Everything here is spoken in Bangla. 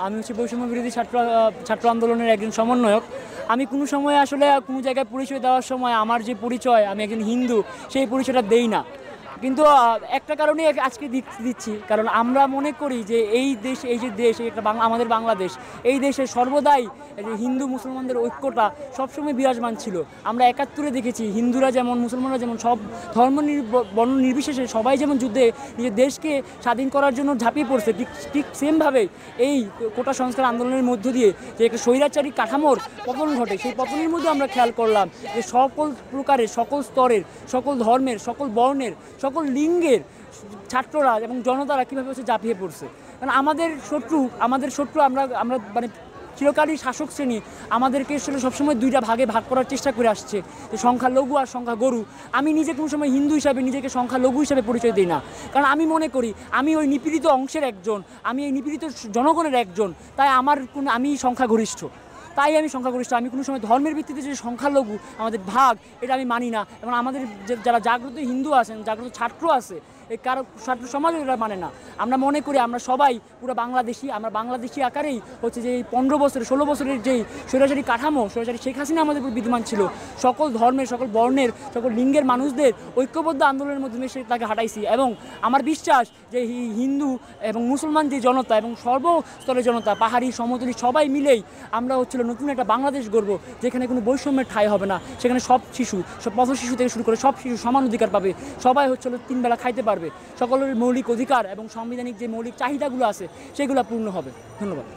আমি হচ্ছে বৈষম্য বিরোধী ছাত্র আন্দোলনের একজন সমন্বয়ক। আমি কোনো সময় আসলে কোনো জায়গায় পরিচয় দেওয়ার সময় আমার যে পরিচয় আমি একজন হিন্দু সেই পরিচয়টা দেই না। কিন্তু একটা কারণে আজকে দিচ্ছি, কারণ আমরা মনে করি যে এই দেশ, এই যে দেশ, এই একটা আমাদের বাংলাদেশ, এই দেশে সর্বদাই এই যে হিন্দু মুসলমানদের ঐক্যটা সবসময় বিরাজমান ছিল। আমরা একাত্তরে দেখেছি হিন্দুরা যেমন, মুসলমানরা যেমন, সব ধর্ম বর্ণ নির্বিশেষে সবাই যেমন যুদ্ধে নিজের দেশকে স্বাধীন করার জন্য ঝাঁপিয়ে পড়ছে, ঠিক ঠিক সেমভাবে এই কোটা সংস্কার আন্দোলনের মধ্য দিয়ে যে একটা স্বৈরাচারী কাঠামোর পতন ঘটে, সেই পতনের মধ্যে আমরা খেয়াল করলাম যে সকল প্রকারের, সকল স্তরের, সকল ধর্মের, সকল বর্ণের, সকল লিঙ্গের ছাত্ররা এবং জনতারা কীভাবে হচ্ছে ঝাঁপিয়ে পড়ছে। কারণ আমাদের শত্রু আমরা আমরা মানে চিরকালই শাসক শ্রেণী আমাদেরকে আসলে সবসময় দুইটা ভাগে ভাগ করার চেষ্টা করে আসছে, যে সংখ্যালঘু আর সংখ্যাগরু। আমি নিজে কোনো সময় হিন্দু হিসাবে নিজেকে সংখ্যালঘু হিসাবে পরিচয় দিই না, কারণ আমি মনে করি আমি ওই নিপীড়িত অংশের একজন, আমি এই নিপীড়িত জনগণের একজন, তাই আমি সংখ্যাগরিষ্ঠ। আমি সংখ্যাগরিষ্ঠ। আমি কোনো সময় ধর্মের ভিত্তিতে যে সংখ্যালঘু আমাদের ভাগ, এটা আমি মানি না। এবং আমাদের যারা জাগ্রত হিন্দু আছেন, জাগ্রত ছাত্র আছে, এই কারো ছাত্র সমাজও এটা মানে না। আমরা মনে করি আমরা সবাই পুরো বাংলাদেশি, আমরা বাংলাদেশি আকারেই হচ্ছে যে এই 15 বছরের 16 বছরের যেই স্বৈরাচারী কাঠামো, স্বৈরাচারী শেখ হাসিনা আমাদের উপর বিদ্যমান ছিল, সকল ধর্মের, সকল বর্ণের, সকল লিঙ্গের মানুষদের ঐক্যবদ্ধ আন্দোলনের মাধ্যমে সে তাকে হাঁটাইছি। এবং আমার বিশ্বাস যে হিন্দু এবং মুসলমান যে জনতা এবং সর্বস্তরের জনতা, পাহাড়ি সমতলী সবাই মিলেই আমরা হচ্ছিল নতুন একটা বাংলাদেশ গড়ব, যেখানে কোনো বৈষম্যের ঠাঁই হবে না। সেখানে সব শিশু, সব পথ শিশু থেকে শুরু করে সব শিশু সমান অধিকার পাবে, সবাই হচ্ছিল 3 বেলা খাইতে পারবে, সকলের মৌলিক অধিকার এবং সাংবিধানিক যে মৌলিক চাহিদাগুলো আছে সেগুলো পূর্ণ হবে। ধন্যবাদ।